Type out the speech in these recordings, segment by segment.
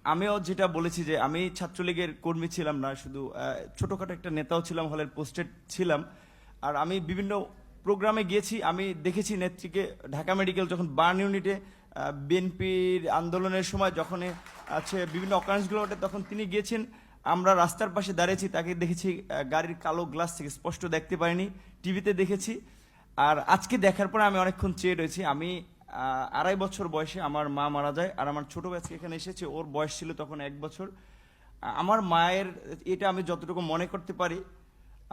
আমিও যেটা বলেছি যে আমি ছাত্রলীগের কর্মী ছিলাম না, শুধু ছোটখাটো একটা নেতাও ছিলাম, হলের পোস্টেড ছিলাম। আর আমি বিভিন্ন প্রোগ্রামে গিয়েছি, আমি দেখেছি নেত্রীকে ঢাকা মেডিকেল যখন বার্ন ইউনিটে বিএনপির আন্দোলনের সময় যখন আছে বিভিন্ন অকারেন্সগুলো ওঠে তখন তিনি গিয়েছেন। আমরা রাস্তার পাশে দাঁড়িয়েছি, তাকে দেখেছি গাড়ির কালো গ্লাস থেকে স্পষ্ট দেখতে পারিনি, টিভিতে দেখেছি। আর আজকে দেখার পরে আমি অনেকক্ষণ চেয়ে রয়েছি। আমি 2.5 বছর বয়সে আমার মা মারা যায়, আর আমার ছোট ব্যাচকে এখানে এসেছে, ওর বয়স ছিল তখন 1 বছর। আমার মায়ের এটা আমি যতটুকু মনে করতে পারি,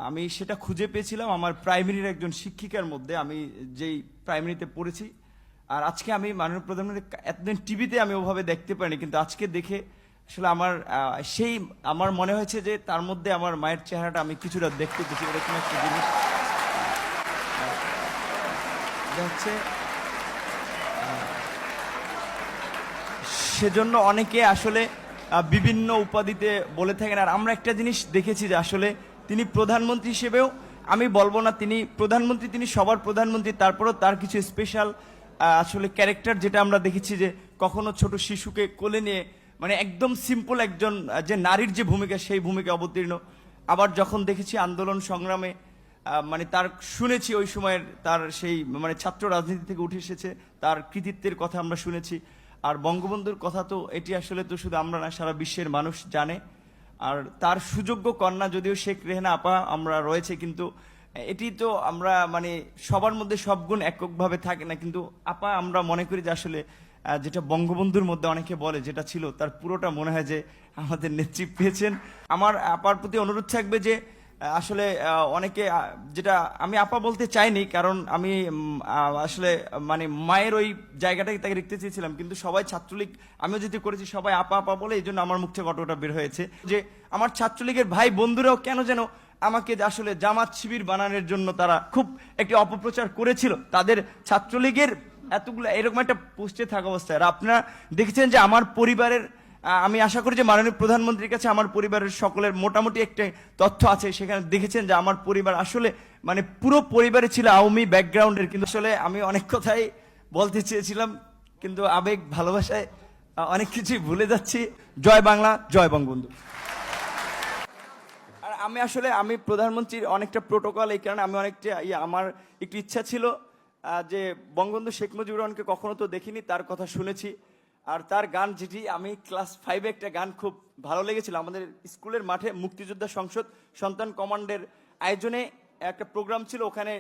আমি সেটা খুঁজে পেয়েছিলাম আমার প্রাইমারির একজন শিক্ষিকার মধ্যে, আমি যেই প্রাইমারিতে পড়েছি। আর আজকে আমি মাননীয় প্রধানমন্ত্রী এতদিন টিভিতে আমি ওভাবে দেখতে পারিনি, কিন্তু আজকে দেখে আসলে আমার সেই আমার মনে হয়েছে যে তার মধ্যে আমার মায়ের চেহারাটা আমি কিছুটা দেখতে পেয়েছি, এরকম একটা জিনিস। এটা হচ্ছে সেজন্য অনেকে আসলে বিভিন্ন উপাধিতে বলে থাকেন। আর আমরা একটা জিনিস দেখেছি যে আসলে তিনি প্রধানমন্ত্রী হিসেবেও, আমি বলবো না তিনি প্রধানমন্ত্রী, তিনি সবার প্রধানমন্ত্রী, তারপরেও তার কিছু স্পেশাল আসলে ক্যারেক্টার যেটা আমরা দেখেছি যে কখনো ছোট শিশুকে কোলে নিয়ে, মানে একদম সিম্পল একজন যে নারীর যে ভূমিকা সেই ভূমিকা অবতীর্ণ। আবার যখন দেখেছি আন্দোলন সংগ্রামে মানে তার শুনেছি ওই সময়ের তার সেই মানে ছাত্র রাজনীতি থেকে উঠে এসেছে, তার কৃতিত্বের কথা আমরা শুনেছি। আর বঙ্গবন্ধুর কথা তো এটি আসলে তো শুধু আমরা না, সারা বিশ্বের মানুষ জানে। আর তার সুযোগ্য কন্যা যদিও শেখ রেহানা আপা আমরা রয়েছে, কিন্তু এটি তো আমরা মানে সবার মধ্যে সব গুণ এককভাবে থাকে না, কিন্তু আপা আমরা মনে করি যে আসলে যেটা বঙ্গবন্ধুর মধ্যে অনেকে বলে যেটা ছিল তার পুরোটা মনে হয় যে আমাদের নেত্রী পেয়েছেন। আমার আপার প্রতি অনুরোধ থাকবে যে আসলে অনেকে যেটা আমি আপা বলতে চাইনি, কারণ আমি আসলে মানে মায়ের ওই জায়গাটাকে তাকে রাখতে চেয়েছিলাম, কিন্তু সবাই ছাত্রলীগ আমিও যেটি করেছি সবাই আপা আপা বলে, এই জন্য আমার মুখ থেকে অটোটা বের হয়েছে যে আমার ছাত্রলীগের ভাই বন্ধুরাও কেন যেন আমাকে আসলে জামাত শিবির বানানোর জন্য তারা খুব একটি অপপ্রচার করেছিল তাদের ছাত্রলীগের এতগুলো এরকম একটা পোস্টে থাকা অবস্থায়। আর আপনারা দেখেছেন যে আমার পরিবারের আমি আশা করি যে মাননীয় প্রধানমন্ত্রীর কাছে আমার পরিবারের সকলের মোটামুটি একটা তথ্য আছে, সেখানে দেখেছেন যে আমার পরিবার আসলে মানে পুরো পরিবারে ছিল আওয়ামী ব্যাকগ্রাউন্ডের। কিন্তু আসলে আমি অনেক কথাই বলতে চেয়েছিলাম, কিন্তু আবেগ ভালোবাসায় অনেক কিছুই ভুলে যাচ্ছি। জয় বাংলা, জয় বঙ্গবন্ধু। আর আমি আসলে আমি প্রধানমন্ত্রীর অনেকটা প্রোটোকল, এই কারণে আমি অনেকটা আমার একটু ইচ্ছা ছিল যে বঙ্গবন্ধু শেখ মুজিবুর রহমানকে কখনো তো দেখিনি, তার কথা শুনেছি। আর তার গান যেটি আমি ক্লাস 5-এ একটা গান খুব ভালো লেগেছিল, আমাদের স্কুলের মাঠে মুক্তিযোদ্ধা সংসদ সন্তান কমান্ডের আয়োজনে একটা প্রোগ্রাম ছিল, ওখানে